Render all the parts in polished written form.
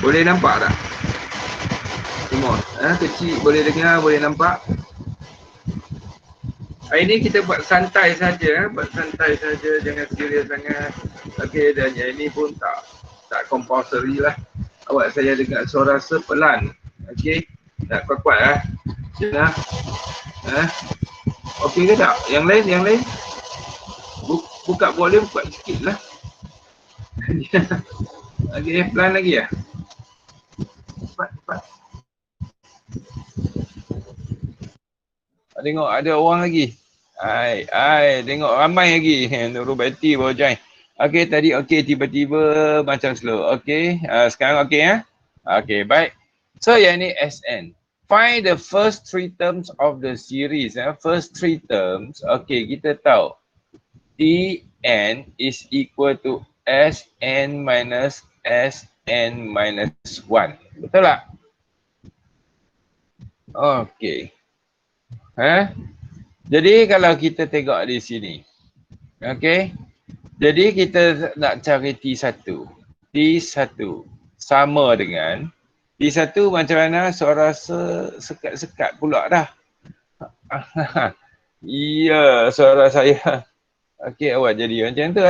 Boleh nampak tak? Semua kecil, boleh dengar, boleh nampak. Hari ni kita buat santai saja, buat santai saja, jangan serius sangat. Okey, dan yang ini pun tak compulsory lah. Awak saya dengar suara sepelan. Okey, tak kuat-kuat lah. Jangan. Okey ke tak? Yang lain? Buka volume kuat sikit lah. Okey, pelan lagi ya? Cepat. Tengok ada orang lagi. Tengok ramai lagi. Nurul Betty baru join. Okey, tadi okey, tiba-tiba macam slow. Okey, sekarang okey ya? Okey, baik. So yang ni SN. Find the first three terms of the series. First three terms. Okey, kita tahu. Tn is equal to Sn minus Sn minus 1. Betul tak? Okey. Jadi kalau kita tengok di sini. Okey. Jadi kita nak cari T1. T1 sama dengan T1 macam mana? Suara sekat-sekat pula dah. Ya, suara saya. Okey, awak jadi macam tu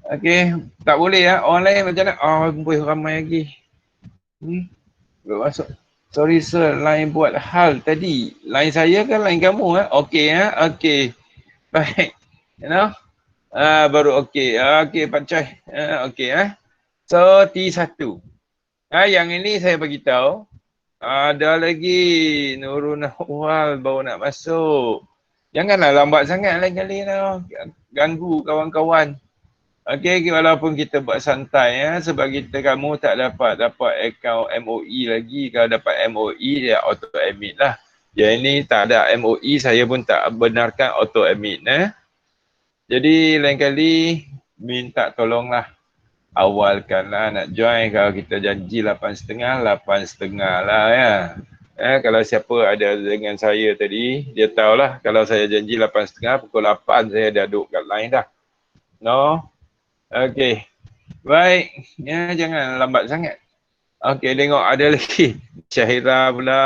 Okey, tak boleh orang lain macam mana? Boleh ramai lagi. Masuk. Sorry sir, line buat hal tadi. Line saya kan line kamu Okey okey. Baik. Baru okey. Okey Pak Choi. Okey So T1. Yang ini saya bagi tahu. Ada lagi Nurul Nawal baru nak masuk. Janganlah lambat sangat lain kali ganggu kawan-kawan. Okey, walaupun kita buat santai sebab kamu tak dapat akaun MOE lagi. Kalau dapat MOE dia auto admit lah. Yang ini tak ada MOE, saya pun tak benarkan auto admit Jadi lain kali minta tolonglah. Awalkanlah nak join. Kalau kita janji 8.30, 8.30 lah kalau siapa ada dengan saya tadi, dia tahulah kalau saya janji 8.30, pukul 8 saya dah duduk kat line dah. Okey. Baik. Jangan lambat sangat. Okey, tengok ada lagi. Syahira pula.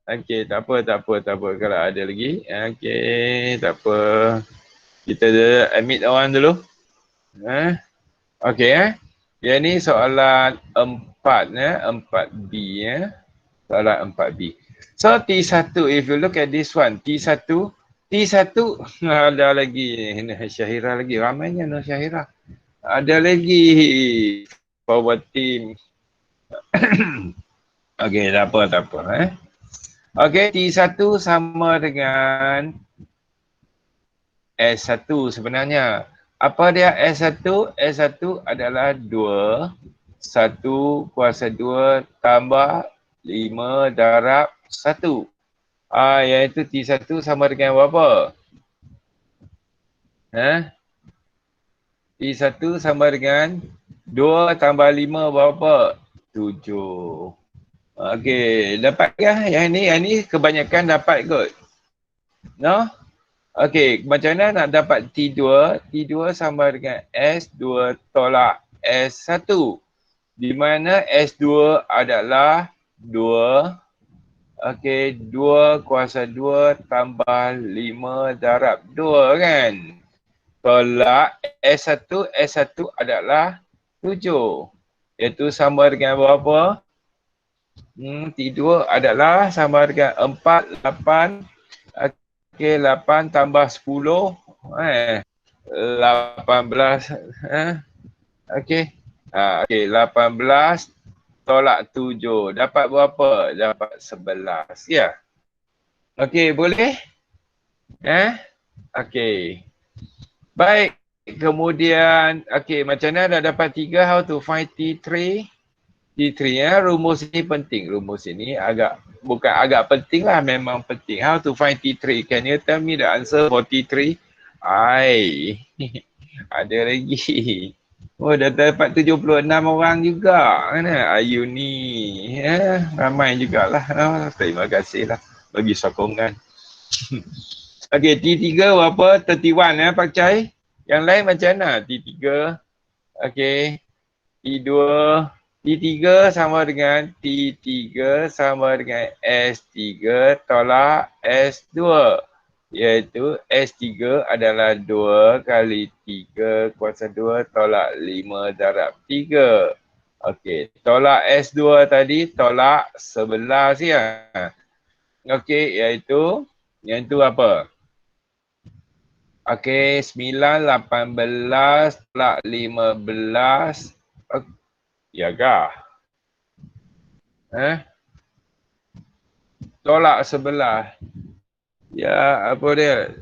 Okey, tak apa. Kalau ada lagi. Okey, tak apa. Kita admit orang dulu. Okey Yang ni soalan 4 4B Soalan 4B. So T1, if you look at this one, T1 ada lagi Syahira lagi, ramainya Syahira. Ada lagi forward team. Okey, tak apa Okey, T1 sama dengan S1 sebenarnya. Apa dia S1? S1 adalah 2 1 kuasa 2 tambah 5 darab 1. Iaitu T1 sama dengan berapa? T1 sama dengan 2 tambah 5 berapa? 7. Okey, dapat ke? Yang ni kebanyakan dapat kot. Okey, macam mana nak dapat T2? T2 sama dengan S2 tolak S1. Di mana S2 adalah 2. Okey, 2 kuasa 2 tambah 5 darab 2 kan. Tolak S1 adalah 7. Iaitu sama dengan berapa? T2 adalah sama dengan 4, 8. Okey, 8 tambah 10. 18. Okey. Okey, 18 tolak 7. Dapat berapa? Dapat 11. Ya. Okey, boleh? Okey. Baik. Kemudian, okey, macam mana dah dapat 3? How to find T3? T3 rumus ini penting. Rumus ini bukan agak penting lah, memang penting. How to find T3? Can you tell me the answer for T3? Ada lagi. Dah dapat 76 orang juga. Ayu ni. Ramai jugalah. Terima kasih lah bagi sokongan. Okey, T3 berapa? 31 Pak Chai. Yang lain macam mana? T3. Okey. T2. T3 sama dengan T3 sama dengan S3 tolak S2. Iaitu S3 adalah 2 kali 3 kuasa 2 tolak 5 darab 3. Okey, tolak S2 tadi tolak 11 ya. Okey, iaitu yang tu apa? Okey, 9, 18 tolak 15. Ya kah? Tolak 11. Ya, apa dia?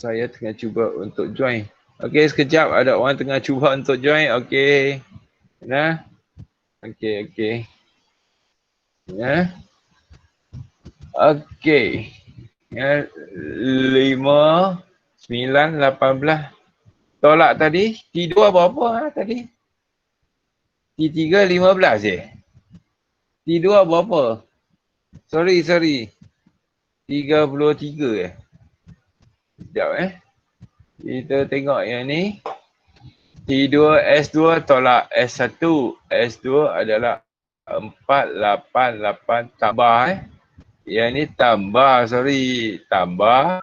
Saya tengah cuba untuk join. Okey, sekejap ada orang tengah cuba untuk join. Okey. Nah. Okey, okey. Ya. Okey. Ya, 5, 9, 18. Tolak tadi, T2 berapa tadi? T3 15 je. T2 berapa? Sorry. 33 Sekejap Kita tengok yang ni. T2 S2 tolak S1. S2 adalah 488 tambah Yang ni tambah, tambah.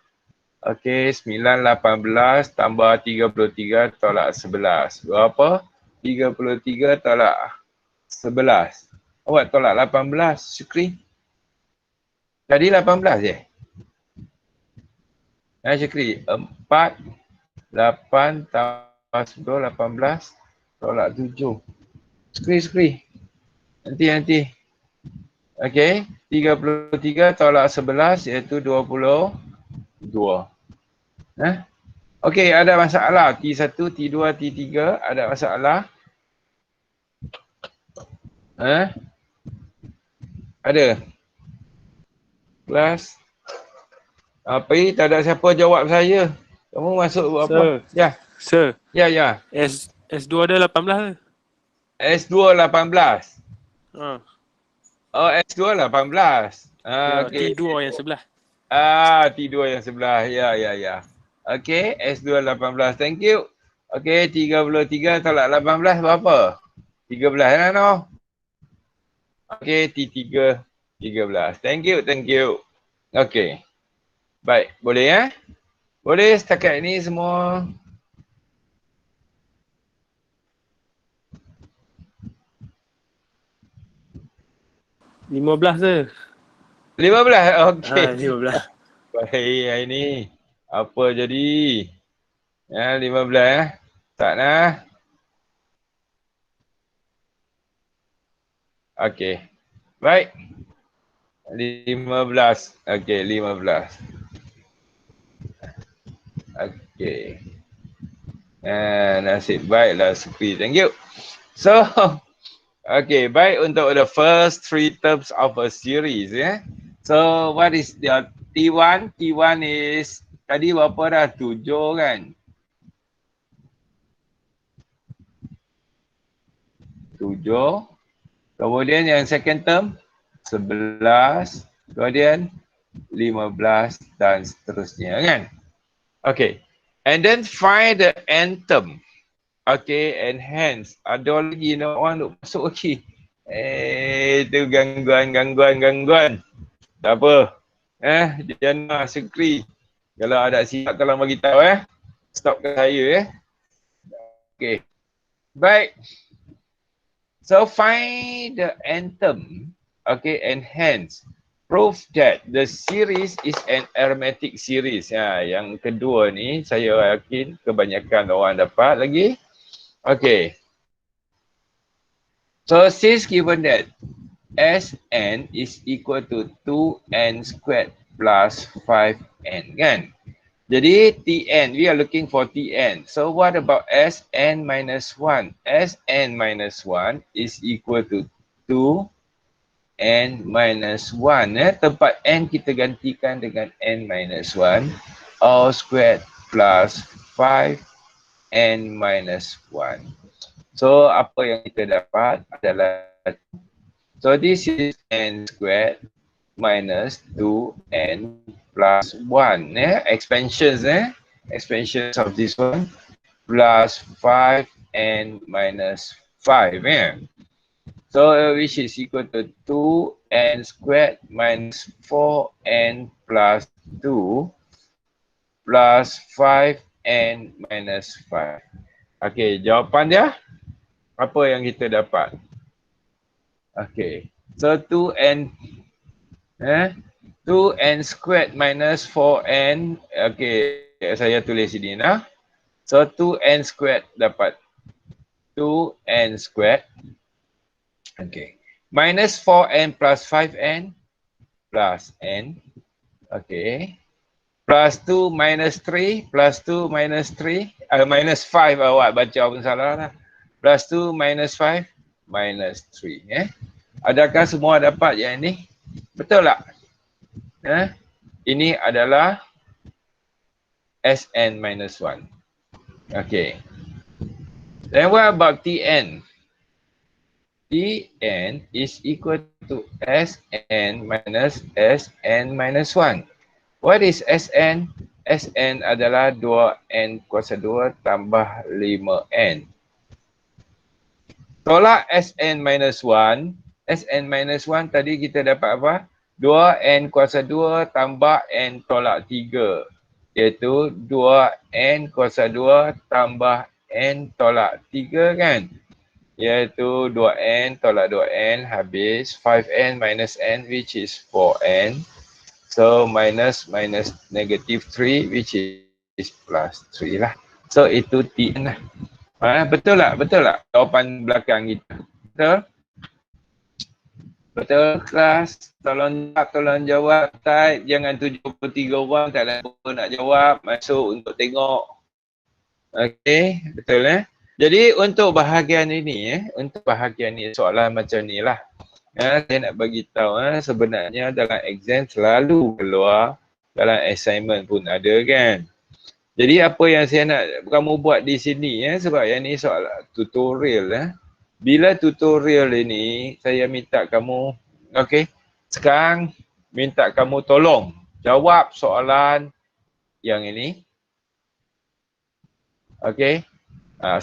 Okey, 9, 18 tambah 33 tolak 11. Berapa? 33 tolak 11. Awak tolak 18, Syukri. Tadi 18 je? Syukri, 4, 8 tambah 10, 18 tolak 7. Syukri. Nanti. Okey, 33 tolak 11 iaitu 22. Okey, ada masalah. T1, T2, T3 ada masalah? Ada? Kelas? Apa ni? Tak ada siapa jawab saya. Kamu masuk buat apa? Ya. Sir. Ya. S2 ada 18 ke? S2 18. Oh, S2 18. Ya, Okey. T2 yang sebelah. T2 yang sebelah. Ya. Okey, S2 18. Thank you. Okey, 33 tolak 18 berapa? 13 kan, no? Okey, T3 13. Thank you. Okey. Baik, boleh Boleh setakat ini semua. 15 je. 15? Okey. 15. Baik, hari ni. Apa jadi? 15 Tak nak. Okey. Baik. 15. Okey, 15. Okey. Nasib baiklah Sufi. Thank you. So, okay, baik untuk the first 3 terms of a series So, what is the T1? T1 is tadi berapa dah? 7 kan? 7. Kemudian yang second term 11. Kemudian 15 dan seterusnya kan? Okay. And then find the nth term. Okay, and hence ada lagi orang nak masuk lagi. Itu gangguan. Tak apa. Jana, Syukri. Kalau ada silap tolong bagi tahu Stopkan saya Okay. Baik. So find the nth term. Okay, and hence prove that the series is an arithmetic series. Yang kedua ni saya yakin kebanyakan orang dapat lagi. Okay. So since given that Sn is equal to 2n squared plus 5n kan. Jadi Tn, we are looking for Tn. So what about Sn minus 1? Sn minus 1 is equal to 2n minus 1. Tempat n kita gantikan dengan n minus 1. All squared plus 5n minus 1. So apa yang kita dapat adalah, so this is n squared minus 2n plus 1. Expansions, expansions of this one plus 5n minus 5. So which is equal to 2n squared minus 4n plus 2 plus 5n minus 5. Okey, jawapan dia apa yang kita dapat? Okey, so 2n 2n squared minus 4n. Okey, saya tulis sini nah. So 2n squared dapat 2n squared. Okey. Minus 4n plus 5n plus n. Okey. Plus 2 minus 3 plus 2 minus 3 minus 5 awak baca pun salah lah. Plus 2 minus 5 minus 3. Adakah semua dapat yang ini? Betul tak? Ini adalah Sn minus 1. Okay. Then what about Tn? Tn is equal to Sn minus Sn minus 1. What is Sn? Sn adalah 2n kuasa 2 tambah 5n. Tolak Sn minus 1. Sn minus 1 tadi kita dapat apa? 2n kuasa 2 tambah n tolak 3. Iaitu 2n kuasa 2 tambah n tolak 3 kan? Iaitu 2n tolak 2n habis 5n minus n which is 4n. So minus negative 3 which is plus 3 lah. So itu Tn lah. Betul tak? Betul tak? Jawapan belakang kita. Betul? Betul kelas? Tolong jawab. Type. Jangan 73 orang tak ada apa nak jawab. Masuk untuk tengok. Okey, betul Jadi untuk bahagian ini untuk bahagian ni soalan macam ni lah. Saya nak bagi tahu sebenarnya dalam exam selalu keluar, dalam assignment pun ada kan. Jadi apa yang saya nak kamu buat di sini sebab yang ni soal tutorial Bila tutorial ini saya minta kamu okey, sekarang minta kamu tolong jawab soalan yang ini. Okey.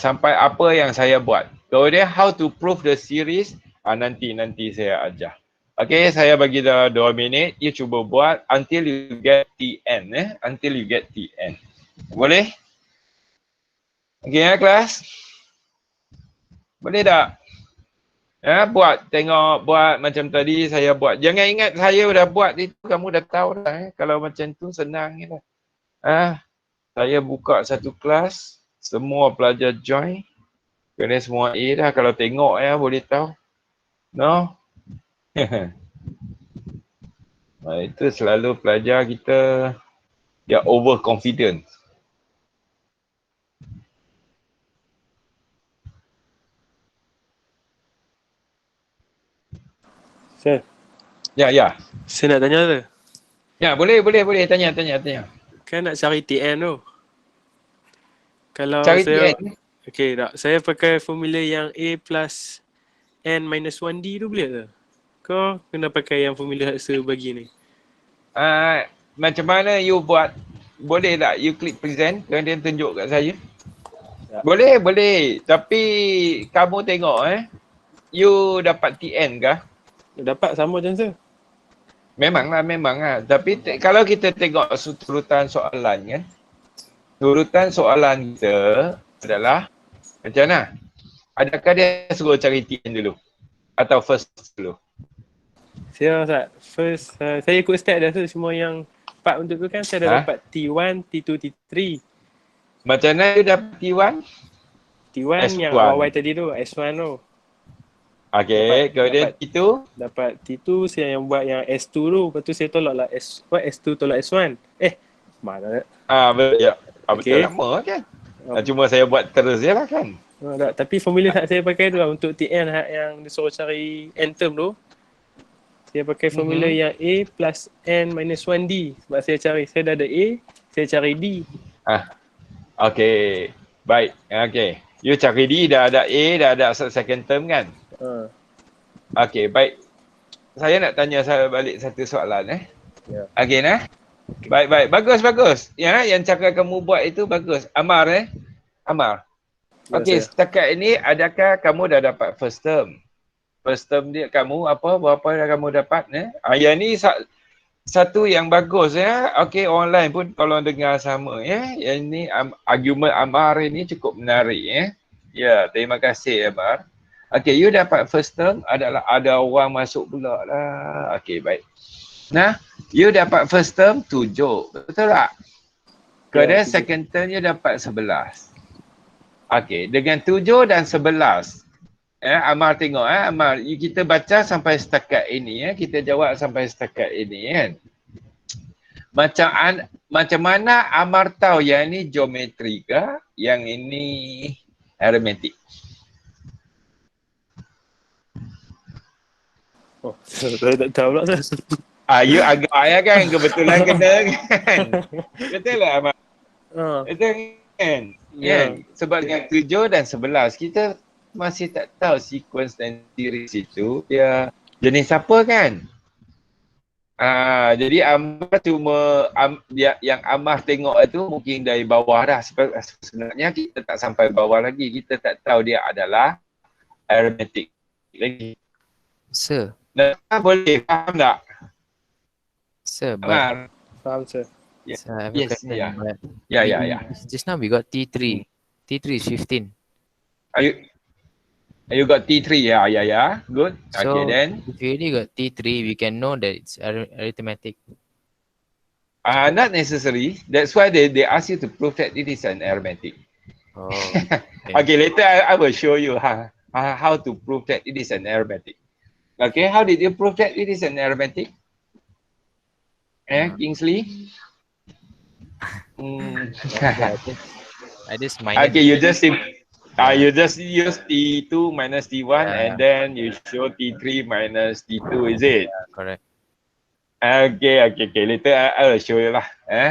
Sampai apa yang saya buat. Kemudian how to prove the series nanti saya ajar. Okey, saya bagi dah 2 minit. You cuba buat until you get Tn. Until you get Tn. Boleh? Okey kelas? Boleh tak? Buat, tengok, buat macam tadi saya buat. Jangan ingat saya dah buat itu, kamu dah tahu dah. Kalau macam tu senang je lah. Saya buka satu kelas, semua pelajar join. Kena semua A dah, kalau tengok boleh tahu. No? Itu selalu pelajar kita dia overconfident. Sir. Ya. Saya nak tanya tu. Ya, boleh tanya. Kan nak cari Tn tu. Kalau Cari saya Tn. okey tak, saya pakai formula yang A plus n minus 1D tu boleh tak? Kau kena pakai yang formula Hexer bagi ni. Macam mana you buat? Boleh tak you klik present kemudian tunjuk kat saya? Tak. Boleh. Tapi kamu tengok you dapat Tn kah? Dapat sama macam tu. Memang lah. Tapi kalau kita tengok urutan soalan kan. Urutan soalan kita adalah macam mana? Adakah dia suruh cari Tn dulu? Atau first dulu? Saya first saya ikut step dah tu, semua yang part untuk tu kan saya dah dapat T1, T2, T3. Macam mana you dapat T1? T1 S1. yang awal tadi tu, S1 tu. Okey, kemudian T2? Dapat T2, saya yang buat yang S2 tu. Lepas tu saya tolak lah S2 tolak S1. Mana? Betul ya. Okay. Betul sama kan? Cuma saya buat terus je lah kan? Tak, tapi formula tak saya pakai tu lah untuk Tn yang disuruh cari n term tu. Saya pakai formula yang A plus n minus 1D. Sebab saya dah ada A, saya cari D. Okey. Baik. Okey. You cari D, dah ada A, dah ada second term kan? Okey, baik. saya nak tanya saya balik satu soalan Ya. Again Baik. Bagus. Ya, yang cara kamu buat itu bagus. Amar Amar. Ya, Okey, saya. setakat ini adakah kamu dah dapat first term? First term dia kamu berapa yang kamu dapat Yang ni satu yang bagus Okey, online pun kalau dengar sama Yang ni argument Amar ini cukup menarik Ya, terima kasih Amar. Okey, you dapat first term adalah ada orang masuk pula lah. Okey, baik. Nah, you dapat first term 7. Betul tak? Kemudian Ya, second term you dapat 11. Okey, dengan 7 dan 11. Amal tengok Amal, kita baca sampai setakat ini kita jawab sampai setakat ini kan. Macam mana Amar tahu yang ini geometri ke, yang ini arithmetic? Oh, saya tak tahu pula saya. You agak kan kebetulan kena kan. Betul lah Amar? Betul kan? Ya. Sebab dengan 7 dan 11 kita masih tak tahu sequence dan series itu dia jenis apa kan. Jadi Amar cuma yang Amar tengok itu mungkin dari bawah dah. Sebenarnya kita tak sampai bawah lagi. Kita tak tahu dia adalah arithmetic lagi. Sir. Boleh faham tak? Sir, but Amar. Faham, sir. sir, I have a Yes, question, yeah. but Yeah. just now we got T3. T3 is 15. You got T3, yeah. Good. So Okay, then. if you already got T3, we can know that it's arithmetic. Not necessary. That's why they ask you to prove that it is an arithmetic. Oh. Okay, later I will show you how to prove that it is an arithmetic. Okay, how did you prove that it is an arithmetic? Kingsley? I just minus. Okay, you just use T2 minus T1 and then you show T3 minus T2, is it? Yeah, correct. Okay. Later I will show you lah.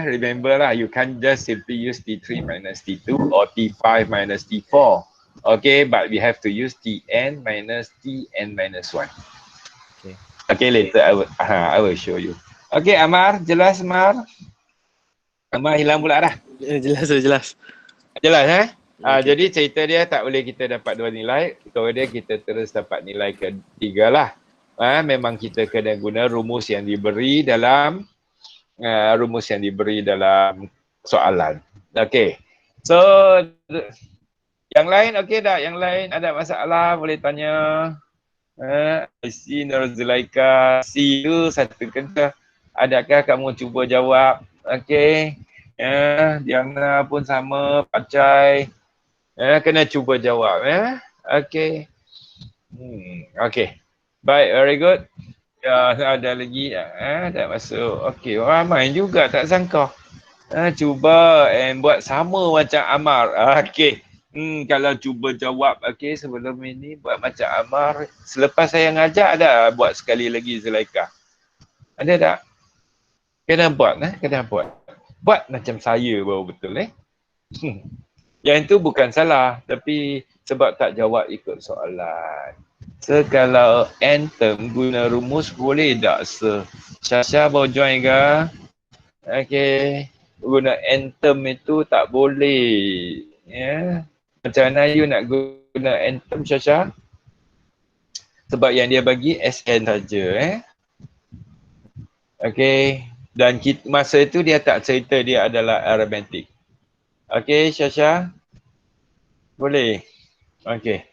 Remember lah, you can't just simply use T3 minus T2 or T5 minus T4. Okay, but we have to use Tn minus Tn minus 1. Okay, later I will show you. Okay, Amar, jelas Amar? Amar hilang pula dah. Jelas. Jelas Jadi cerita dia tak boleh kita dapat 2 nilai. Kemudian kita terus dapat nilai ketiga lah. Memang kita kena guna rumus yang diberi dalam soalan. Okay. So yang lain okey tak? Yang lain ada masalah boleh tanya. I see Nur Zulaika. See you satu kena. Adakah kamu cuba jawab? Okay. Diana pun sama, Pacai. Kena cuba jawab. Okay. Okay. Baik, very good. Ya, ada lagi. Dah masuk. Okay, ramai juga tak sangka. Cuba buat sama macam Amar. Okay. Kalau cuba jawab sebelum ini buat macam Amar. Selepas saya ngajak ada buat sekali lagi Zulaika. Ada tak? Kena buat. Buat macam saya baru betul Yang itu bukan salah, tapi sebab tak jawab ikut soalan. Kalau n term guna rumus boleh tak Syasha baru join ke? Okay. Guna n term itu tak boleh. Macam mana you nak guna n term Syasha? Sebab yang dia bagi SN saja Okay. Dan masa itu dia tak cerita dia adalah arithmetic. Okay, Syasha? Boleh? Okay.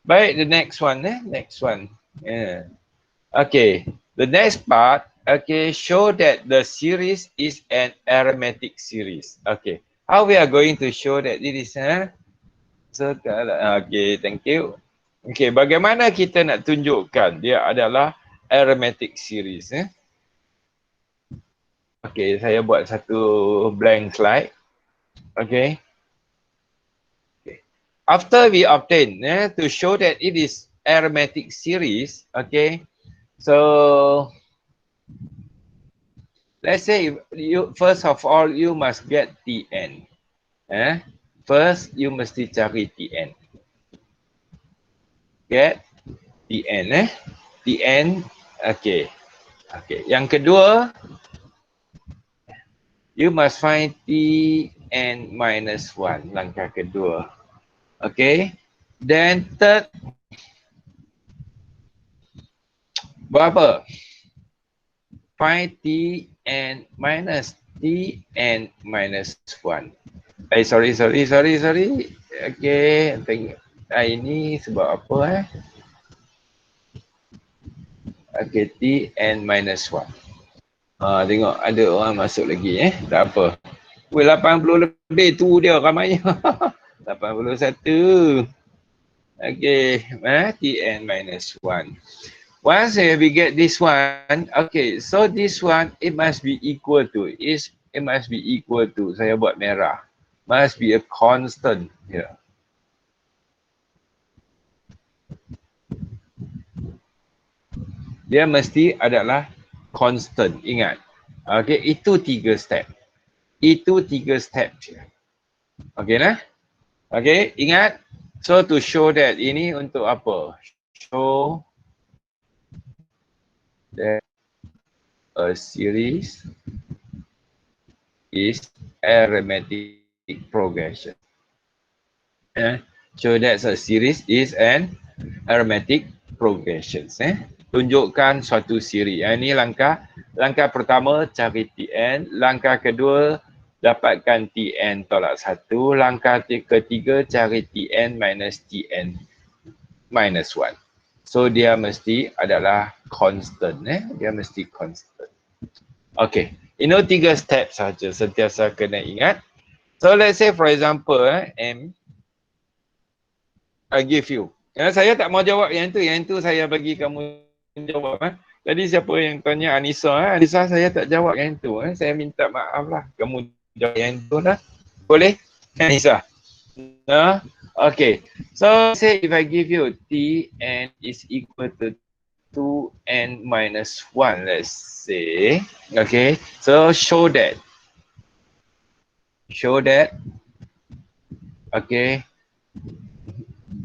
Baik, the next one. Okay. The next part, show that the series is an arithmetic series. Okay. How we are going to show that it is, okay, thank you. Okay, bagaimana kita nak tunjukkan dia adalah arithmetic series, Okay, saya buat satu blank slide. Okay. After we obtain to show that it is arithmetic series, okay. So let's say you first of all you must get Tn. First you mesti cari Tn. Get Tn. Tn Okay. Okay. Yang kedua, you must find Tn minus 1. Langkah kedua. Okay. Then third, buat apa? Find Tn minus 1. Sorry. Okay. Tengok. Ini sebab apa Okay, Tn minus 1. Tengok ada orang masuk lagi Tak apa. Weh, 80 lebih tu dia ramainya. 81. Okay, Tn minus 1. Once we get this one, okay, so this one it must be equal to, saya buat merah. Must be a constant here. Dia mesti adalah constant, ingat. Okay, itu 3 step. Okay lah? Okay, ingat. So to show that, ini untuk apa? Show that a series is arithmetic progression. Show that a series is an arithmetic progression. Tunjukkan suatu siri. Ini langkah pertama cari Tn, langkah kedua dapatkan Tn tolak 1, langkah ketiga cari Tn minus 1. So dia mesti adalah constant. Dia mesti constant. Okay, ini 3 step saja, sentiasa kena ingat. So let's say for example, M, I give you. Saya tak mau jawab yang tu saya bagi kamu jawab. Tadi siapa yang tanya Anissa, Anissa saya tak jawab yang tu. Saya minta maaf lah. Kamu jawab yang tu lah. Boleh? Anissa? Okay. So say if I give you Tn is equal to 2n minus 1, let's say. Okay. So show that. Okay.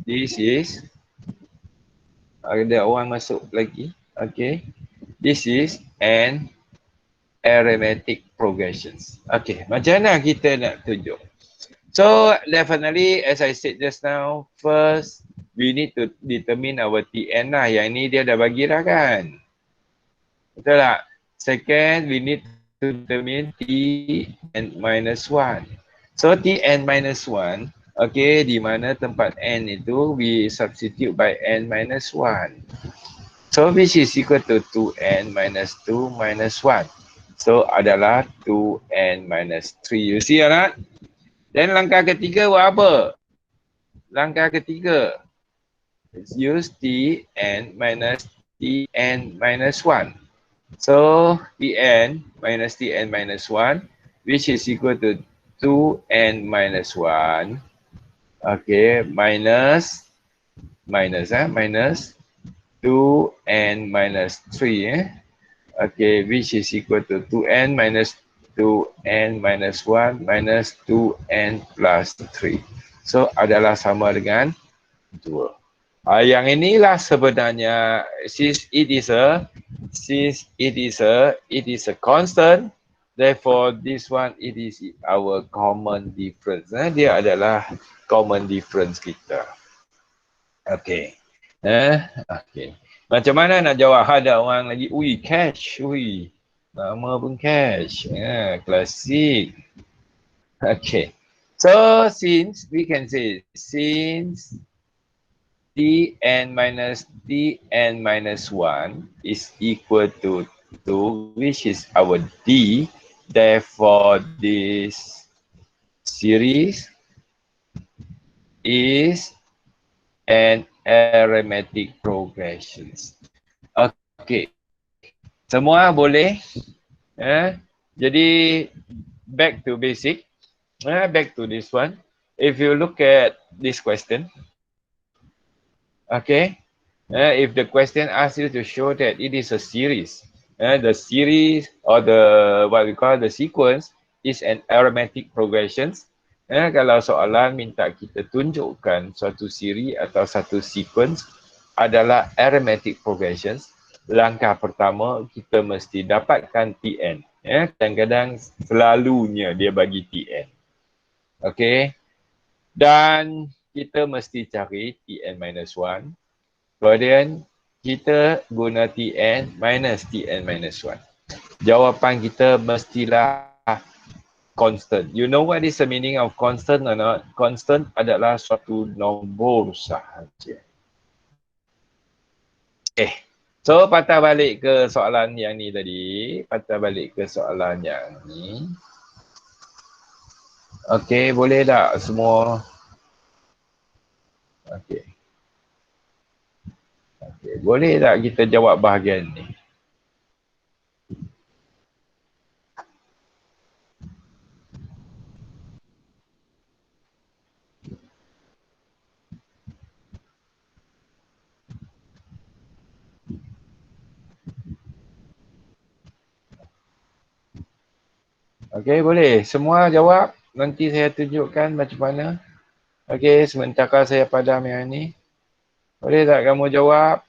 This is, ada orang masuk lagi. Okay. This is an arithmetic progressions. Okay. Macam mana kita nak tunjuk? So definitely as I said just now, first we need to determine our Tn lah. Yang ni dia dah bagi dah kan? Betul tak? Second, we need to determine Tn minus 1. So Tn minus 1, okay, di mana tempat n itu we substitute by n minus 1. So which is equal to 2n minus 2 minus 1. So adalah 2n minus 3. You see or not? Then langkah ketiga buat apa? Langkah ketiga, use Tn minus 1. So Tn minus 1, which is equal to 2n minus 1. Okay, minus 2n minus 3. Okay, which is equal to 2n minus 2n minus 1 minus 2n plus 3. So adalah sama dengan 2. Yang inilah sebenarnya, since it is a constant, therefore this one it is our common difference. Dia adalah common difference kita. Okay. Okay. Macam mana nak jawab? Ada orang lagi, cash, nama pun cash. Klasik. Okay. So since we can say, since Tn minus 1 is equal to 2, which is our D, therefore this series is an arithmetic progression. Okay. Semua boleh? Jadi back to basic. Back to this one. If you look at this question, okay, if the question asks you to show that it is a series, the series or the what we call the sequence is an arithmetic progression. Kalau soalan minta kita tunjukkan suatu siri atau satu sequence adalah arithmetic progressions, langkah pertama kita mesti dapatkan Tn. Kadang-kadang selalunya dia bagi Tn. Okey. Dan kita mesti cari Tn minus 1. Kemudian kita guna Tn minus Tn minus 1. Jawapan kita mestilah constant. You know what is the meaning of constant or not? Constant adalah suatu nombor sahaja. So patah balik ke soalan yang ni tadi. Patah balik ke soalan yang ni. Okey, boleh tak semua? Okey. Okey, boleh tak kita jawab bahagian ni? Okey, boleh. Semua jawab. Nanti saya tunjukkan macam mana. Okey, sementara saya padam yang ni. Boleh tak kamu jawab?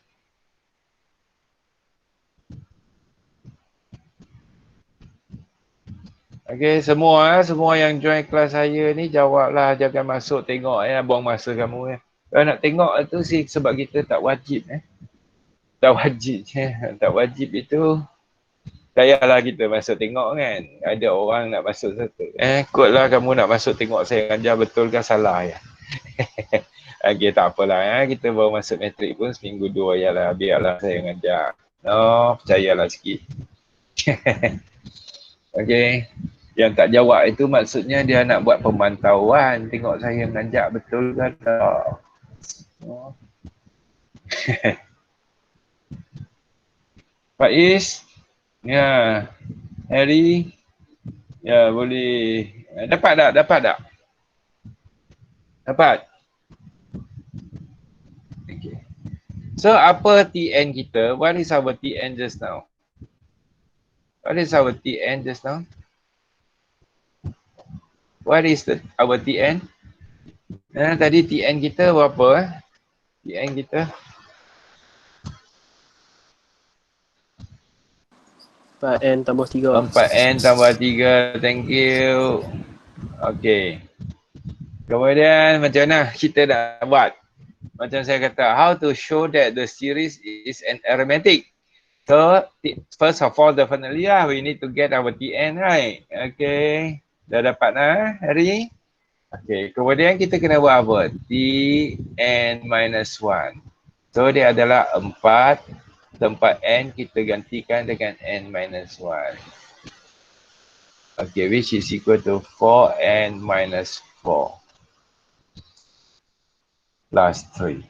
Okey, semua yang join kelas saya ni jawablah, jangan masuk tengok buang masa kamu ya. Kalau nak tengok tu sebab kita tak wajib Tak wajib tak wajib itu payahlah kita masuk tengok kan. Ada orang nak masuk satu. Kotlah kamu nak masuk tengok saya ngajar betul ke salah ya. Okey, tak apalah kita baru masuk matrik pun seminggu 2 yalah, biarlah saya ngajar. No, percayalah sikit. Okey. Yang tak jawab itu maksudnya dia nak buat pemantauan. Tengok saya mengajar betul ke tak. Oh. Faiz. Ya. Harry. Ya, boleh. Dapat tak? Dapat? Okay. So, apa TN kita? What is our TN just now? What is our TN just now? What is our TN? Tadi TN kita berapa? TN kita? 4N tambah 3. 4N tambah 3. Thank you. Okay. Kemudian macam mana kita nak buat? Macam saya kata, how to show that the series is an arithmetic. So, first of all, definitely we need to get our TN, right? Okay. Dah dapat Hari? Okay, kemudian kita kena buat apa? Tn minus 1. So, dia adalah 4. Tempat n kita gantikan dengan n minus 1. Okay, which is equal to 4n minus 4 plus 3.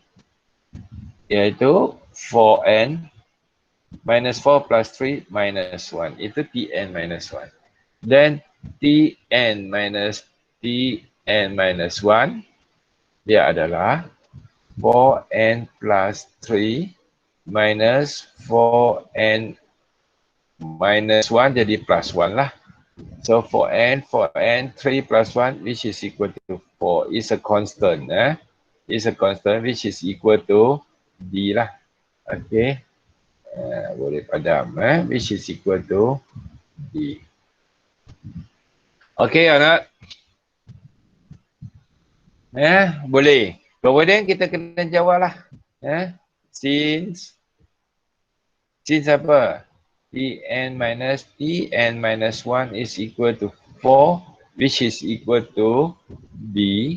Iaitu 4n minus 4 plus 3 minus 1. Itu tn minus 1. Then tn minus 1 dia adalah 4n plus 3 minus 4n minus 1 jadi plus 1 lah. So 4n, 3 plus 1 which is equal to 4 is a constant. Is a constant which is equal to D lah. Okay. Boleh padam. Which is equal to D. Okay anak. Boleh. Kemudian kita kena jawab lah. Since apa? Tn minus 1 is equal to 4 which is equal to B.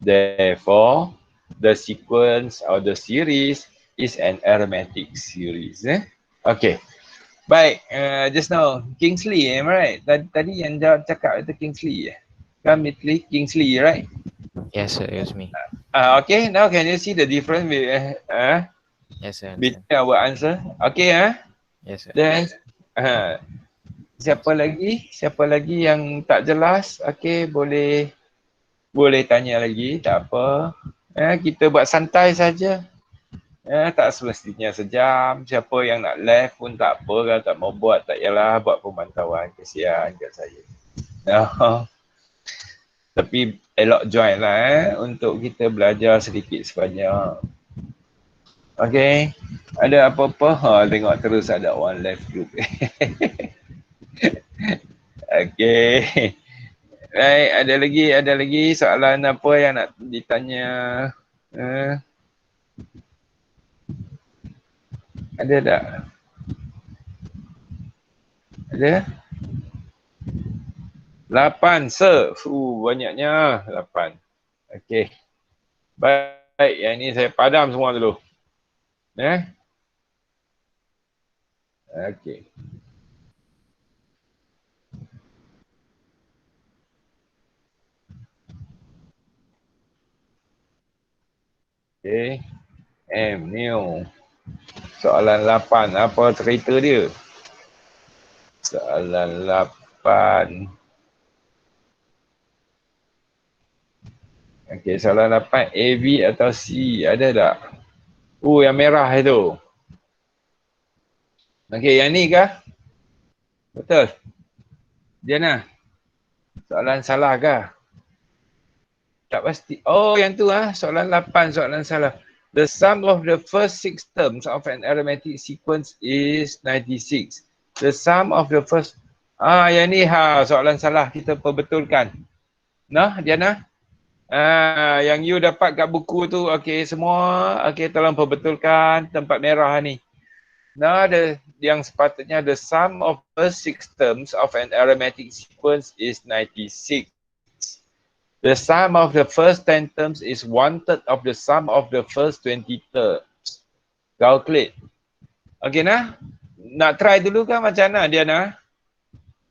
Therefore, the sequence or the series is an arithmetic series. Okay. Baik, just now Kingsley, am I right? Tadi yang cakap itu Kingsley. Kan Kingsley, right? Yes, sir. It was me. Okay, now can you see the difference Yes, sir. between our answer? Okay, Yes, sir. Then, siapa lagi yang tak jelas? Okay, boleh tanya lagi, tak apa. Kita buat santai saja. Tak semestinya sejam. Siapa yang nak left pun tak apa. Kalau tak mau buat, tak yalah buat pemantauan. Kesian kat saya. Tapi elok join lah untuk kita belajar sedikit sebanyak. Okay. Ada apa-apa? Tengok terus ada one left group. Okay. Baik, ada lagi soalan apa yang nak ditanya? Uh, ada tak? Ada? 8, sir. Banyaknya. 8. Okay. Baik, yang ni saya padam semua dulu. Okay. Okay. New. Soalan 8. Apa cerita dia? Soalan 8. Okay, soalan 8. A, B atau C? Ada tak? Yang merah itu. Okay, yang ni kah? Betul? Diana? Soalan salah kah? Tak pasti. Yang tu soalan 8, soalan salah. The sum of the first 6 terms of an arithmetic sequence is 96. The sum of the first... yang ni soalan salah kita perbetulkan. Nah, Diana? Yang you dapat kat buku tu, okey semua, okey tolong perbetulkan tempat merah ni. Nah, yang sepatutnya the sum of first 6 terms of an arithmetic sequence is 96. The sum of the first 10 terms is 1/3 of the sum of the first 20 terms. Calculate. Okey nah? Nak try dulu kan macam mana Diana?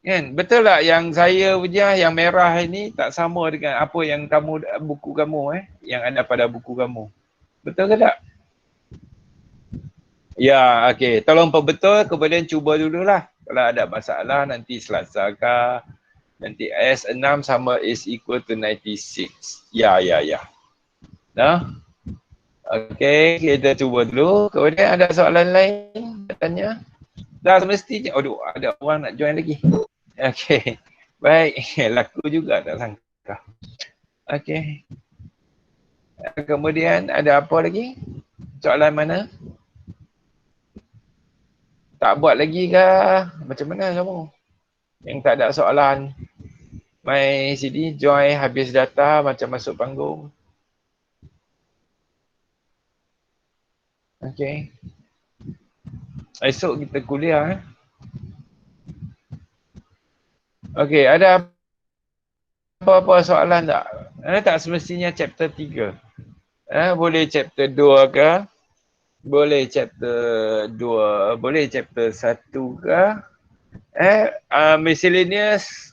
Kan? Betul tak yang saya punya yang merah ini tak sama dengan apa yang kamu buku kamu yang ada pada buku kamu. Betul ke tak? Ya, okey. Tolong perbetul kemudian cuba dululah. Kalau ada masalah nanti Selasa ke, nanti S6 sama is equal to 96. Ya. Nah. Okey, kita cuba dulu. Kemudian ada soalan lain tanya. Dah semestinya. Ada orang nak join lagi. Okey. Baik. Laku juga tak sangka. Okey. Kemudian ada apa lagi? Soalan mana? Tak buat lagi ke? Macam mana kamu? Yang tak ada soalan. Mai sini join habis data macam masuk panggung. Okey. Esok kita kuliah. Okey, ada apa-apa soalan tak? Tak semestinya chapter 3. Boleh chapter 2 ke? Boleh chapter 2, boleh chapter 1 ke? Miscellaneous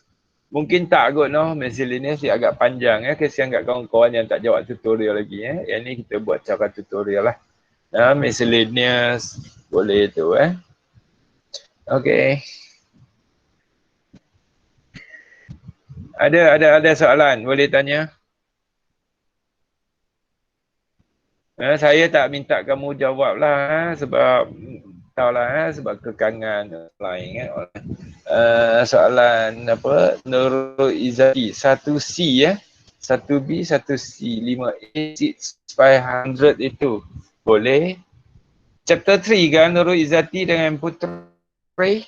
mungkin tak kot miscellaneous dia agak panjang kesian kat kawan-kawan yang tak jawab tutorial lagi Yang ni kita buat cara tutorial lah. Miscellaneous boleh tu Okey. Ada soalan boleh tanya. Saya tak minta kamu jawab lah sebab tahulah sebab kekangan lain soalan apa Nurul Izzati 1C 1B 1C 5A 6 500 itu boleh. Chapter 3 kan Nurul Izzati dengan Putri.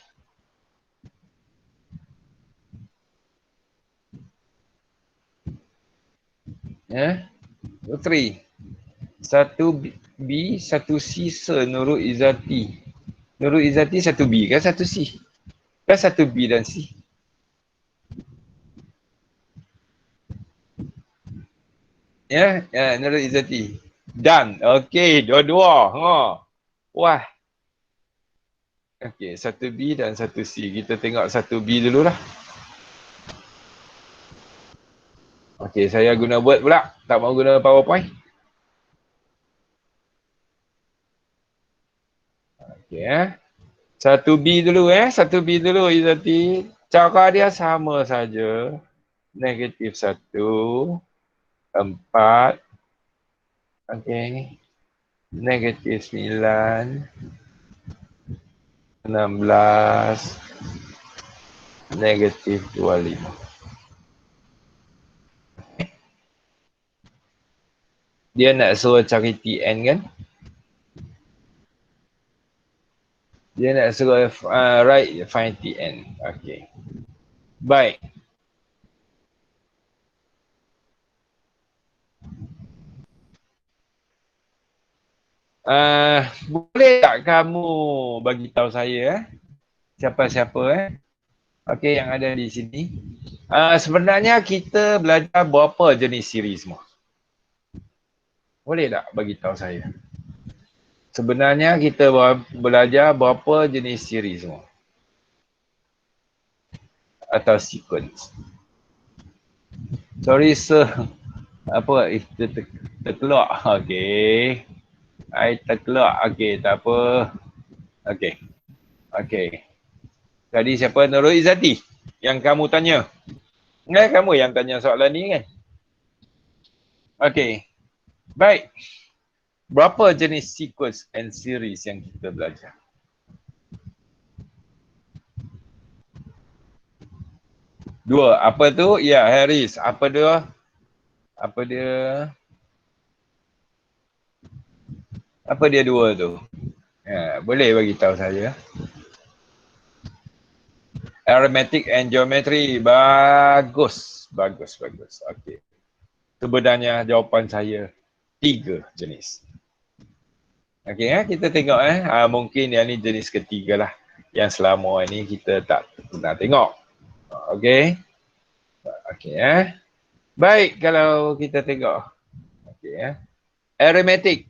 Putri 1B 1C Nurul Izzati. Nurul Izzati 1B kan 1C kan 1B dan C. Nurul Izzati. Done. Okey, dua-dua. Wah. Okey, 1B dan 1C. Kita tengok 1B dululah. Okey, saya guna Word pula. Tak mau guna PowerPoint. Okey 1B dulu 1B dulu Izzati. Cara dia sama saja. Negatif 1, 4. Okey. Negatif 9, 16, negatif 25. Dia nak suruh cari TN kan? Dia nak suruh write find Tn. Okey. Baik. Boleh tak kamu bagi tahu saya siapa-siapa okey yang ada di sini. Sebenarnya kita belajar berapa jenis siri semua? Boleh tak bagi tahu saya? Sebenarnya kita belajar berapa jenis siri semua? Atau sequence. Sorry sir. Apa? Terkeluar. Okey. Terkeluar. Okey, tak apa. Okey. Okey. Tadi siapa? Nurul Izzati yang kamu tanya. Kamu yang tanya soalan ni kan? Okey. Baik. Berapa jenis sequence and series yang kita belajar? Dua. Apa tu? Ya, Haris. Apa dia? Apa dia? Apa dia dua tu? Boleh bagi tahu saya. Arithmetic and geometry. Bagus. Bagus, bagus. Okey. Sebenarnya jawapan saya 3 jenis. Okey, kita tengok mungkin yang ni jenis ketiga lah. Yang selama ni kita tak pernah tengok. Okey. Okey Baik kalau kita tengok. Okey arithmetic.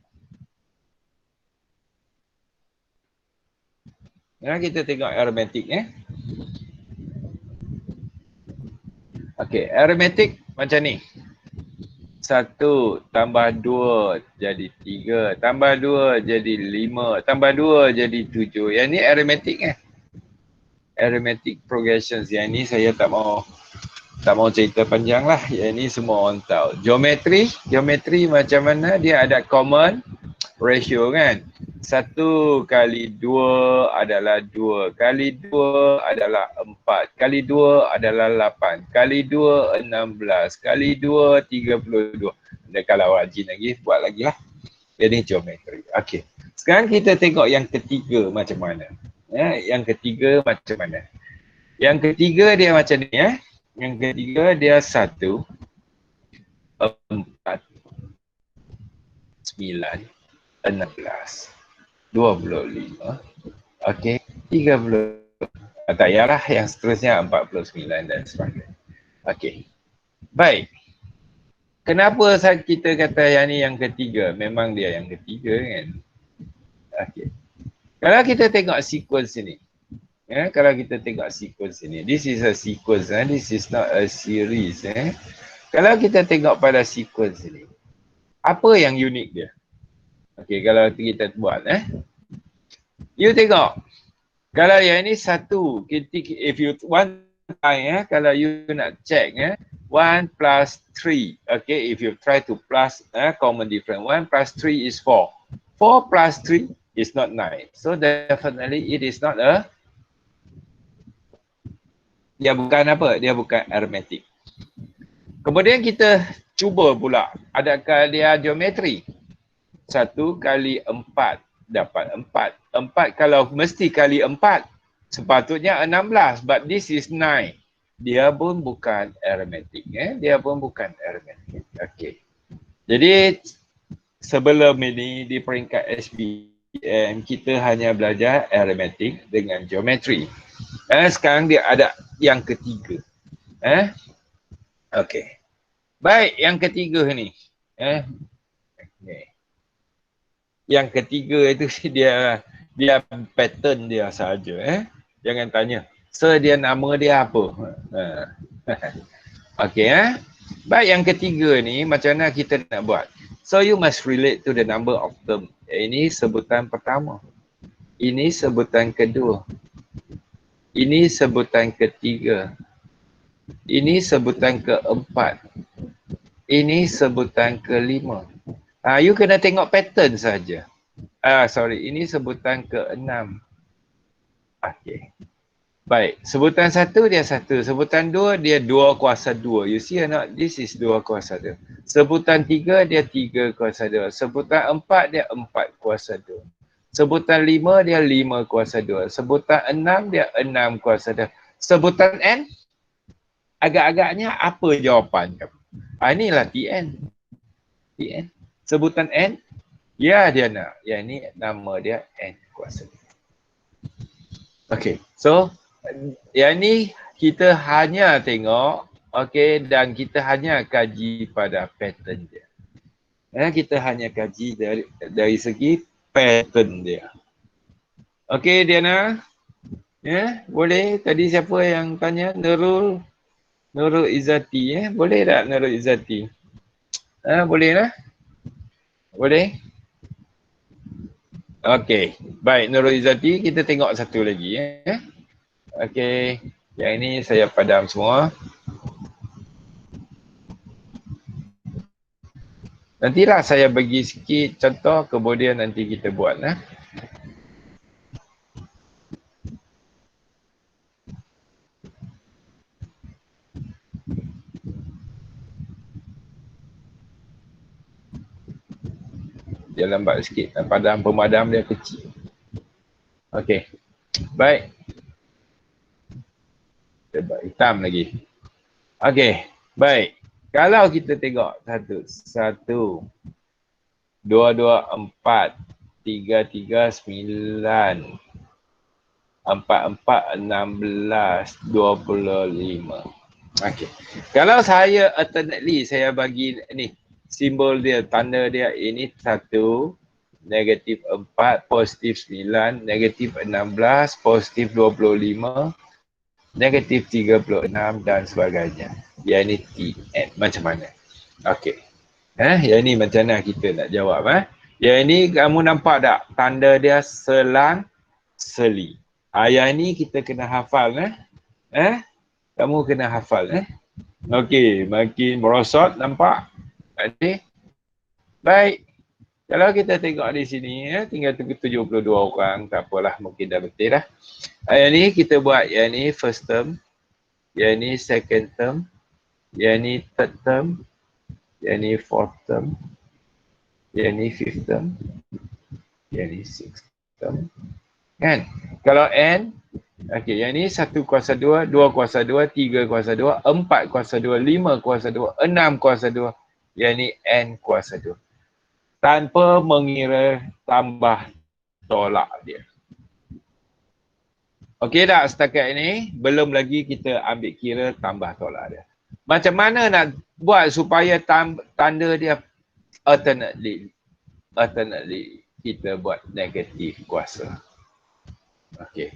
Kita tengok arithmetic Okey, arithmetic macam ni. 1 tambah 2 jadi 3, tambah 2 jadi 5, tambah 2 jadi 7. Yang ni arithmetic Arithmetic progressions. Yang ni saya tak mau cerita panjang lah. Yang ni semua orang tahu. Geometri macam mana? Dia ada common ratio kan. 1 kali 2 adalah 2, kali 2 adalah 4, kali 2 adalah 8, kali 2 16, kali 2 32. Dan kalau rajin lagi, buat lagi lah. Jadi geometri. Okey. Sekarang kita tengok yang ketiga macam mana. Yang ketiga macam mana. Yang ketiga dia macam ni Yang ketiga dia 1, 4, 9, 16, 25, okey, 30. Tak payahlah yang seterusnya 49 dan sebagainya. Okey. Baik. Kenapa kita kata yang ni yang ketiga? Memang dia yang ketiga kan. Okey. Kalau kita tengok sequence ini. Kalau kita tengok sequence ini. This is a sequence. This is not a series. Kalau kita tengok pada sequence ini. Apa yang unik dia? Okey, kalau kita buat you tengok. Kalau yang ni satu, if you one time kalau you nak check 1 plus 3. Okay, if you try to plus common difference, 1 plus 3 is 4. 4 plus 3 is not 9. So definitely it is not a, dia bukan apa? Dia bukan arithmetic. Kemudian kita cuba pula, adakah dia geometri? 1 kali 4 dapat 4. 4 kalau mesti kali 4, sepatutnya 16. But this is 9. Dia pun bukan arithmetic. Dia pun bukan arithmetic. Okey. Jadi sebelum ini di peringkat SPM kita hanya belajar arithmetic dengan geometri. Sekarang dia ada yang ketiga. Okey. Baik, yang ketiga ni. Okay. Yang ketiga itu dia pattern dia saja. Jangan tanya, "Sir, dia nama dia apa?" Okey Baik, yang ketiga ni macam mana kita nak buat? So you must relate to the number of term. Ini sebutan pertama. Ini sebutan kedua. Ini sebutan ketiga. Ini sebutan keempat. Ini sebutan kelima. You kena tengok pattern saja. Ini sebutan ke-6. Okey. Baik, sebutan 1 dia 1, sebutan 2 dia 2 kuasa 2. You see or not? This is 2 kuasa 2. Sebutan 3 dia 3 kuasa 2. Sebutan 4 dia 4 kuasa 2. Sebutan 5 dia 5 kuasa 2. Sebutan 6 dia 6 kuasa 2. Sebutan n agak-agaknya apa jawapan kamu? Inilah Tn. Tn. Sebutan n, ya dia nak. Yang ni nama dia n kuasa 2. Okay, so yang ni kita hanya tengok, okay, dan kita hanya kaji pada pattern dia. Kita hanya kaji dari segi pattern dia. Okay, Diana. Ya, boleh. Tadi siapa yang tanya? Nurul Izzati. Boleh tak Nurul Izzati? Boleh lah. Boleh. Okay. Baik, Nurul Izzati. Kita tengok satu lagi. Okay. Yang ini saya padam semua. Nantilah saya bagi sikit contoh, kemudian nanti kita buat. Dia lambat sikit. Pemadam dia kecil. Okey. Baik. Coba hitam lagi. Okey. Baik. Kalau kita tengok 1, 2, 4, 3, 9, 4, 4, 16, 25. Okey. Kalau saya alternately saya bagi ni simbol dia, tanda dia ini 1, negatif 4, positif 9, negatif 16, positif 25, negatif 36 dan sebagainya. Yang ini Tn. Macam mana? Okey. Yang ni macam mana kita nak jawab? Yang ni kamu nampak tak? Tanda dia selang seli. Yang ni kita kena hafal. Kamu kena hafal. Okey, makin merosot nampak? Okey. Baik. Kalau kita tengok di sini, tinggal 72 orang. Tak apalah, mungkin dah betul dah. Yang ni kita buat, yang ni first term. Yang ni second term. Yang ni third term. Yang ni fourth term. Yang ni fifth term. Yang ni sixth term. Kan? Kalau n, okey, yang ni 1 kuasa 2, 2 kuasa 2, 3 kuasa 2, 4 kuasa 2, 5 kuasa 2, 6 kuasa 2. Yang ni n kuasa 2. Tanpa mengira tambah tolak dia. Okey tak setakat ini? Belum lagi kita ambil kira tambah tolak dia. Macam mana nak buat supaya tanda dia alternately kita buat negatif kuasa. Okey.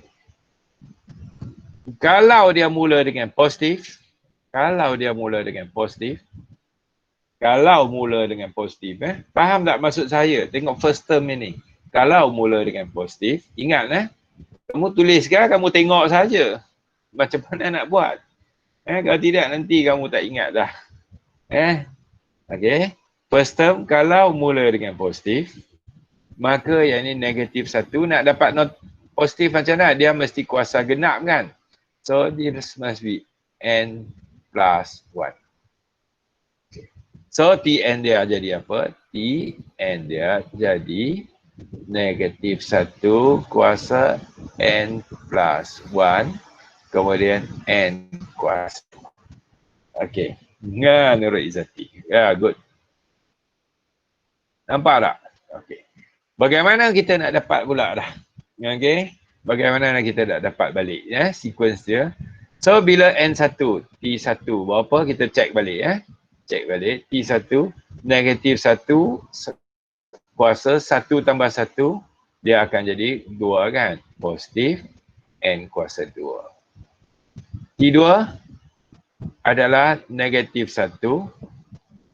Kalau dia mula dengan positif, faham tak maksud saya? Tengok first term ini. Kalau mula dengan positif, ingat kamu tuliskan, kamu tengok saja. Macam mana nak buat? Kalau tidak nanti kamu tak ingat dah. Okey. First term kalau mula dengan positif, maka yang ini negatif 1. Nak dapat positif macam mana? Dia mesti kuasa genap kan? So this must be n plus 1. So Tn dia jadi apa? Tn dia jadi negatif 1 kuasa n plus 1. Kemudian n kuasa. Okey. Nurul Izzati. Ya, good. Nampak tak? Okey. Bagaimana kita nak dapat pula dah? Okey. Bagaimana nak kita nak dapat balik sequence dia. So bila n1, T1 berapa kita check balik Check balik T1 negatif 1 kuasa 1 tambah 1 dia akan jadi 2 kan? Positif n kuasa 2. T2 adalah negatif 1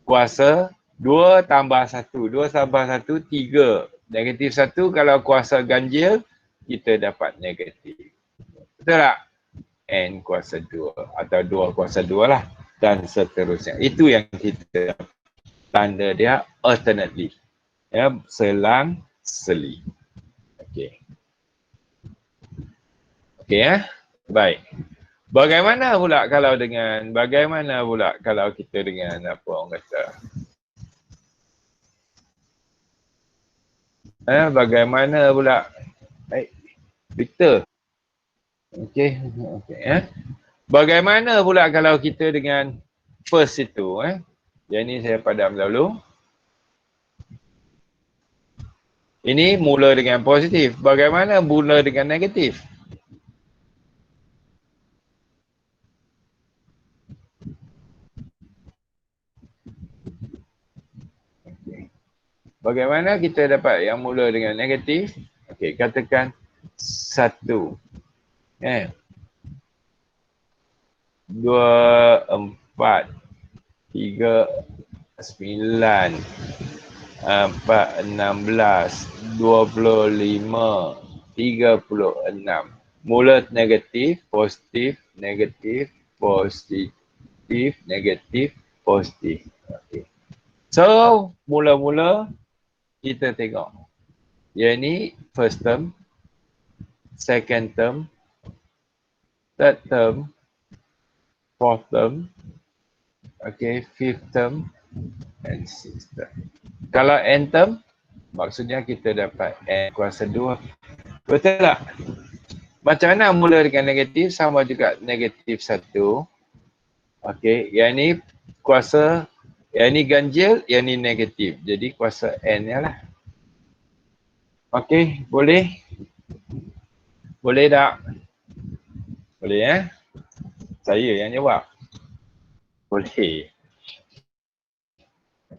kuasa 2 tambah 1. 2 tambah 1, 3. Negatif 1 kalau kuasa ganjil, kita dapat negatif. Betul tak? N kuasa 2 atau 2 kuasa 2 lah. Dan seterusnya. Itu yang kita tanda dia alternately. Selang seli. Okey. Okey Baik. Bagaimana pula kalau kita dengan apa orang kata? Bagaimana pula? Baik, Victor. Okey, bagaimana pula kalau kita dengan first itu? Yang ni saya padam dahulu. Ini mula dengan positif. Bagaimana mula dengan negatif? Bagaimana kita dapat yang mula dengan negatif? Okey, katakan 1. 2, 4, 3, 9, 4, 16, 25, 36. Mula negatif, positif, negatif, positif, negatif, positif. Okay. So, mula-mula kita tengok. Yang ni first term, second term, third term, fourth term, okay, fifth term, and sixth term. Kalau n term, maksudnya kita dapat n kuasa 2. Betul tak? Macam mana mula dengan negatif? Sama juga negatif 1. Okey, yang ni kuasa, yang ni ganjil, yang ni negatif. Jadi kuasa n nya lah. Okey, boleh? Boleh tak? Boleh Saya yang jawab. Boleh.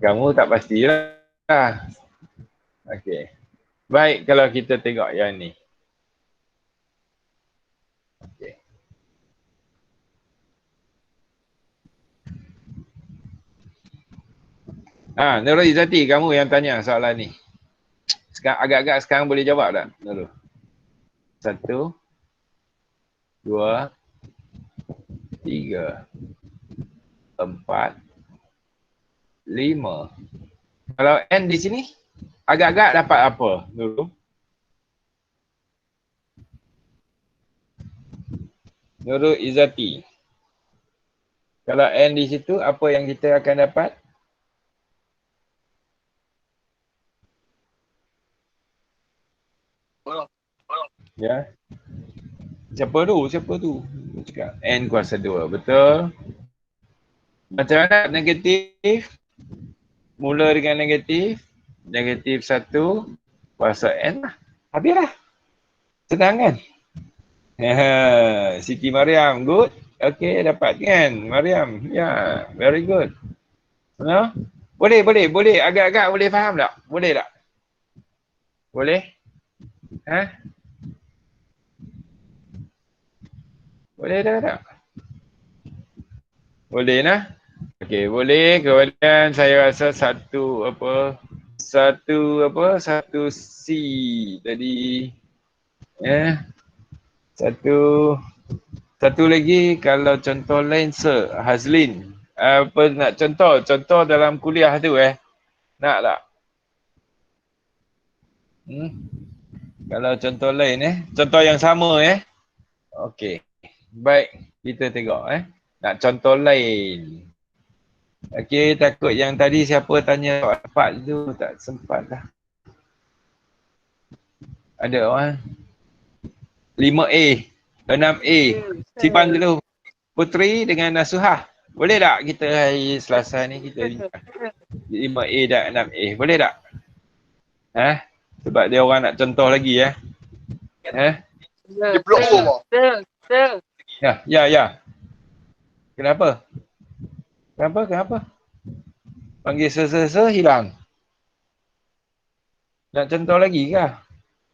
Kamu tak pastilah. Okey. Baik, kalau kita tengok yang ni. Okey. Nurul Izzati, kamu yang tanya soalan ni. Sekarang agak-agak sekarang boleh jawab tak? Nurul. 1, 2, 3, 4, 5. Kalau n di sini, agak-agak dapat apa, Nurul? Nurul Izzati. Kalau n di situ, apa yang kita akan dapat? Ya. Siapa tu? Cakap n kuasa 2. Betul. Macam mana negatif? Mula dengan negatif. Negatif 1 kuasa n lah. Habislah. Senang kan? Siti Mariam, good. Okay, dapat kan Mariam? Ya, very good. No? Boleh. Agak-agak boleh faham tak? Boleh tak? Boleh? Boleh tak? Boleh nah? Okey, boleh. Kemudian saya rasa satu C tadi. Satu lagi kalau contoh lain Hazlin. Apa nak contoh dalam kuliah tu Nak tak? Kalau contoh lain contoh yang sama Okey. Baik, kita tengok Nak contoh lain. Okey, takut yang tadi siapa tanya soal 4 tu tak sempat dah. Ada orang 5A, 6A. Simpan dulu. Putri dengan Nasuhah. Boleh tak kita hari Selasa ni kita 5A dan 6A. Boleh tak? Sebab dia orang nak contoh lagi Dia blok O. Ya. Kenapa? Panggil hilang. Nak contoh lagi kah?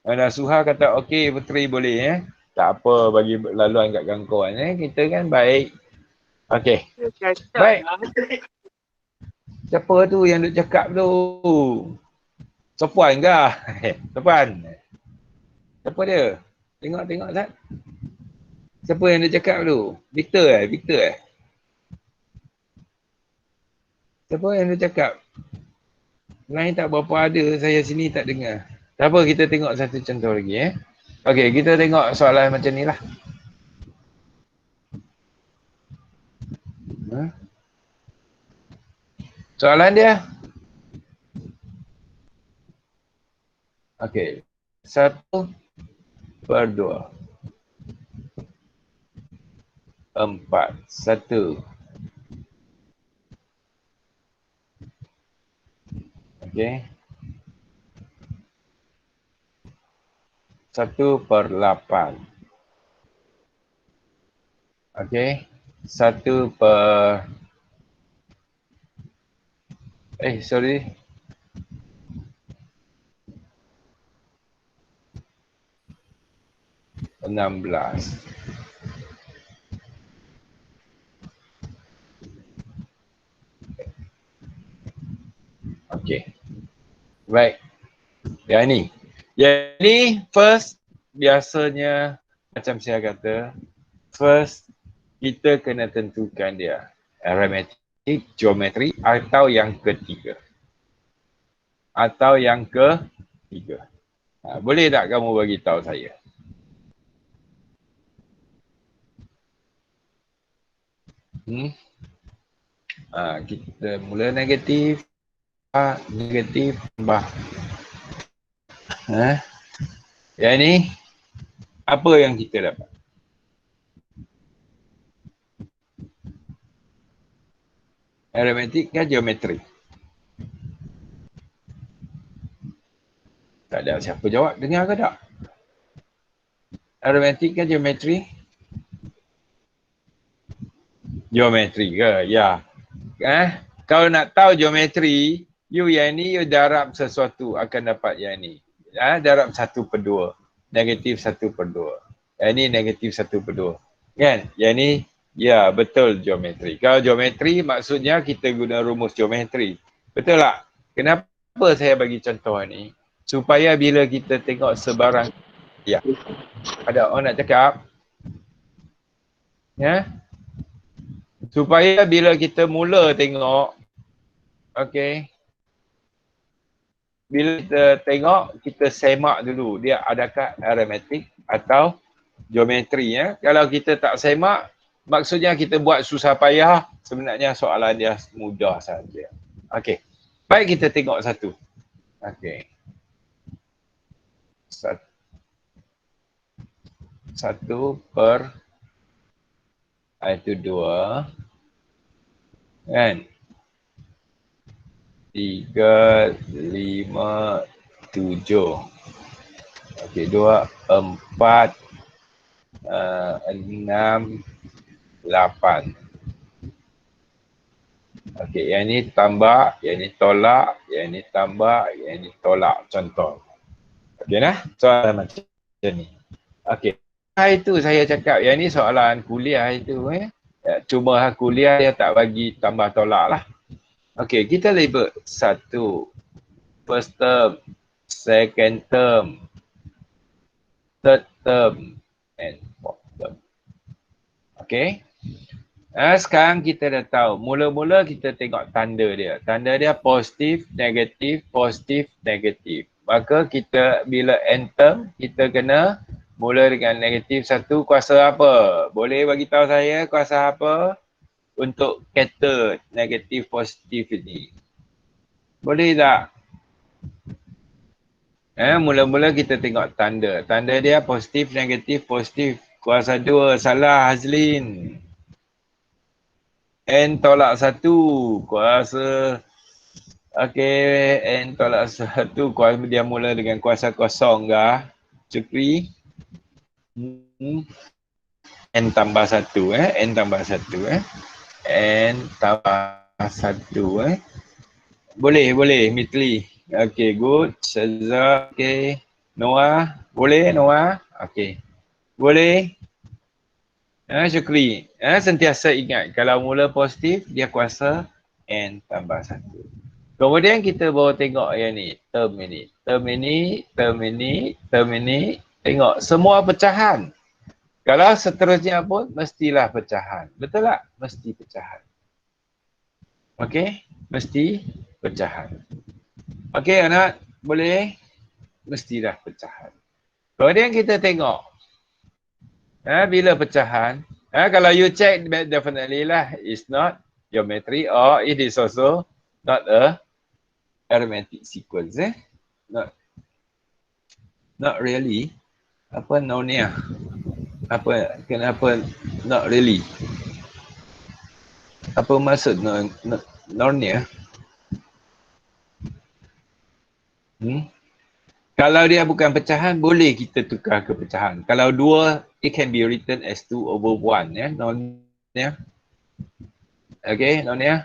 Nasuhah kata okey Putri boleh Tak apa bagi laluan kat gangguan Kita kan baik. Okey. Baik. Siapa tu yang duk cakap tu? Sopuan kah? Sopuan. Siapa dia? Tengok Zat. Siapa yang duk cakap tu? Victor Siapa yang duk cakap? Lain tak berapa ada, saya sini tak dengar. Tak apa, kita tengok satu contoh lagi Okey, kita tengok soalan macam ni lah. Soalan dia. Okey. 1/2. 4. 1. Okey. 1/8. Okey. 1 per sorry. 16. Okey. Baik. Yang ni. Yang ni first biasanya macam saya kata, first kita kena tentukan dia. Arithmetic, geometry atau yang ketiga. Atau yang ketiga. Boleh tak kamu bagi tahu saya? Kita mula negatif, negatif tambah. Yang ni apa yang kita dapat? Arithmetic ke geometri? Tak ada siapa jawab, dengar ke tak? Arithmetic ke geometri? Geometri ke? Ya. Kalau nak tahu geometri, yang ni you darab sesuatu akan dapat yang ni. Darab 1/2. Negatif 1/2. Yang ni negatif 1/2. Kan? Yang ni, ya betul geometri. Kalau geometri maksudnya kita guna rumus geometri. Betul tak? Kenapa saya bagi contoh ni? Supaya bila kita tengok sebarang, ya. Ada orang nak cakap? Ya? Supaya bila kita mula tengok, okey, bila kita tengok, kita semak dulu dia adakah arithmetic atau geometri. Kalau kita tak semak, maksudnya kita buat susah payah, sebenarnya soalan dia mudah saja. Okey, baik kita tengok satu. Okey. 1/2 kan? 3, 5, 7. Okey, 2, 4, 6, 8. Okey, yang ni tambah, yang ni tolak, yang ni tambah, yang ni tolak, contoh. Okey nah, soalan macam ni. Okey, itu saya cakap, yang ni soalan kuliah itu. Cuma kuliah dia tak bagi tambah tolak lah. Okey, kita label 1, first term, second term, third term and fourth term. Okey. Sekarang kita dah tahu. Mula-mula kita tengok tanda dia. Tanda dia positif, negatif, positif, negatif. Maka kita bila end term, kita kena mula dengan negatif 1 kuasa apa? Boleh bagi tahu saya kuasa apa? Untuk kata negatif positif ini. Boleh tak? Mula-mula kita tengok tanda. Tanda dia positif, negatif, positif. Kuasa 2, salah Hazlin. N tolak 1, kuasa. Okey, N tolak 1, kuasa dia mula dengan kuasa kosong kah? Cukri. N tambah 1, N tambah 1, N tambah 1, Boleh, Mitli. Okey, good. Syazza, okey. Noah, boleh Noah? Okey. Boleh? Syukri. Sentiasa ingat, kalau mula positif, dia kuasa N tambah 1. Kemudian kita baru tengok yang ni, term ini. Term ini, term ini, term ini. Tengok, semua pecahan. Kalau seterusnya pun, mestilah pecahan. Betul tak? Mesti pecahan. Okey? Mesti pecahan. Okey anak, boleh? Mestilah pecahan. Kemudian kita tengok. Bila pecahan, kalau you check, definitely lah, it's not geometry or it is also not a arithmetic sequence. Not. Not really. Apa nonia? Apa, kenapa not really? Apa maksud nonia? Kalau dia bukan pecahan, boleh kita tukar ke pecahan. Kalau 2, it can be written as 2/1, ya, nonia. Okay, nonia.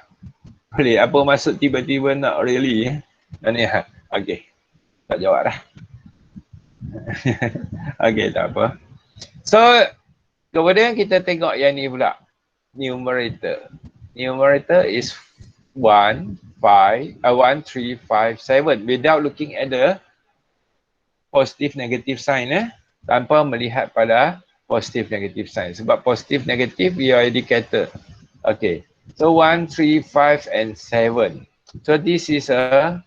Boleh. Apa maksud tiba-tiba not really, ya? Nonia. Okay. Tak jawab dah. Okay, tak apa. So, kemudian kita tengok yang ni pula. Numerator. Numerator is 1, 3, 5, 7. Without looking at the positive negative sign, tanpa melihat pada positive negative sign. Sebab positive negative your indicator. Okay. So 1, 3, 5 and 7. So this is a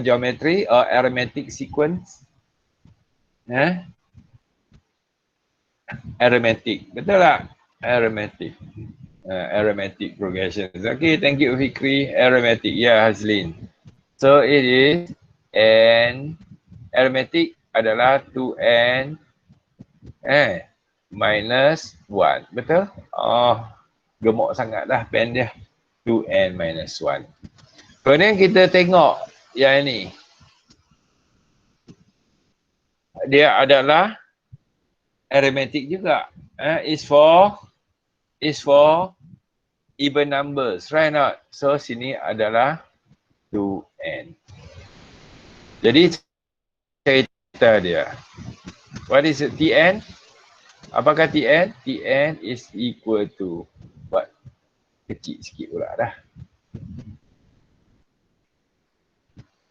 geometry or arithmetic sequence. Arithmetic. Betul tak? Arithmetic. Arithmetic progressions. Okay, thank you Fikri. Arithmetic. Yeah, Hazlin. So it is n arithmetic adalah 2n minus 1. Betul? Oh, gemuk sangat dah pen dia. 2n minus 1. Kemudian kita tengok yang ni. Dia adalah arithmetic juga. Is for even numbers, right not? So sini adalah 2n. Jadi cerita dia. What is it? Tn? Apakah Tn? Tn is equal to what? Kecil sikit pula dah.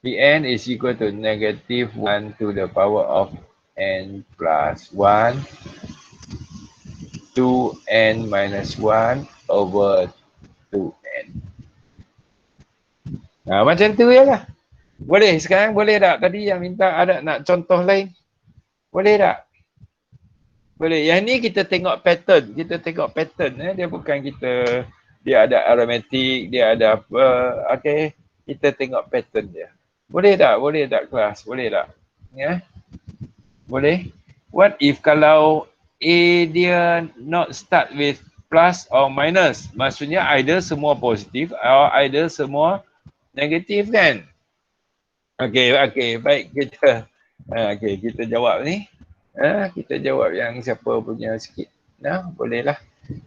Tn is equal to negative 1 to the power of n plus 1 2n minus 1 over 2n. Nah, macam tu je lah. Boleh sekarang? Boleh tak? Tadi yang minta ada nak contoh lain. Boleh tak? Boleh. Yang ni kita tengok pattern. Kita tengok pattern. Dia bukan kita, dia ada arithmetic, dia ada apa. Okay. Kita tengok pattern dia. Boleh tak? Boleh tak kelas? Boleh tak? Ya? Boleh? What if kalau A dia not start with plus or minus? Maksudnya either semua positif or either semua negatif kan? Okay, baik kita kita jawab ni. Kita jawab yang siapa punya sikit. Nah, bolehlah.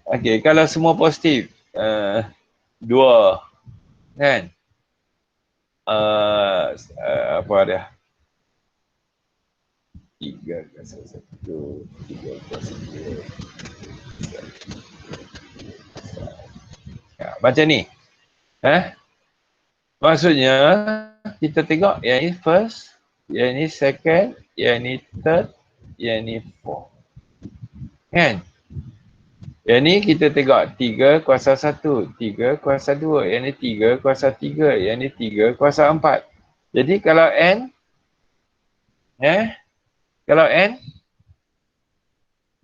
Okay, kalau semua positif, 2 kan? Apa dia? 3 kuasa 1, 3 kuasa 2. Macam ni. Maksudnya kita tengok yang ni first, yang ni second, yang ni third, yang ni fourth. Kan? Yang ni kita tengok 3 kuasa 1, 3 kuasa 2, yang ni 3 kuasa 3, yang ni 3 kuasa 4. Jadi kalau n, kalau n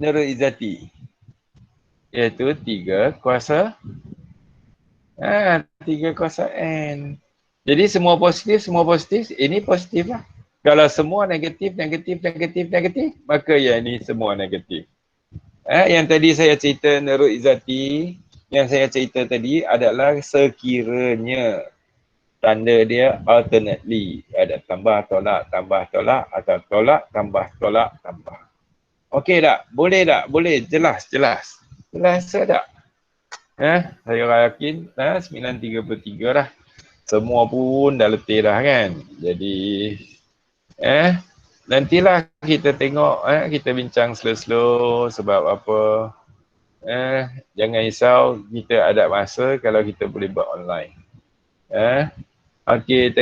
Nurul Izzati iaitu 3 kuasa 3 kuasa n. Jadi semua positif, ini positif lah. Kalau semua negatif, maka yang ni semua negatif. Yang tadi saya cerita Nurul Izzati, yang saya cerita tadi adalah sekiranya tanda dia alternately, ada tambah tolak atau tolak tambah. Okey tak? Boleh tak? Boleh. Jelas tak? Saya yakin 9.33 dah. Semua pun dah letih dah kan. Jadi nantilah kita tengok, kita bincang slow-slow sebab apa. Jangan risau, kita ada masa kalau kita boleh buat online. Okay,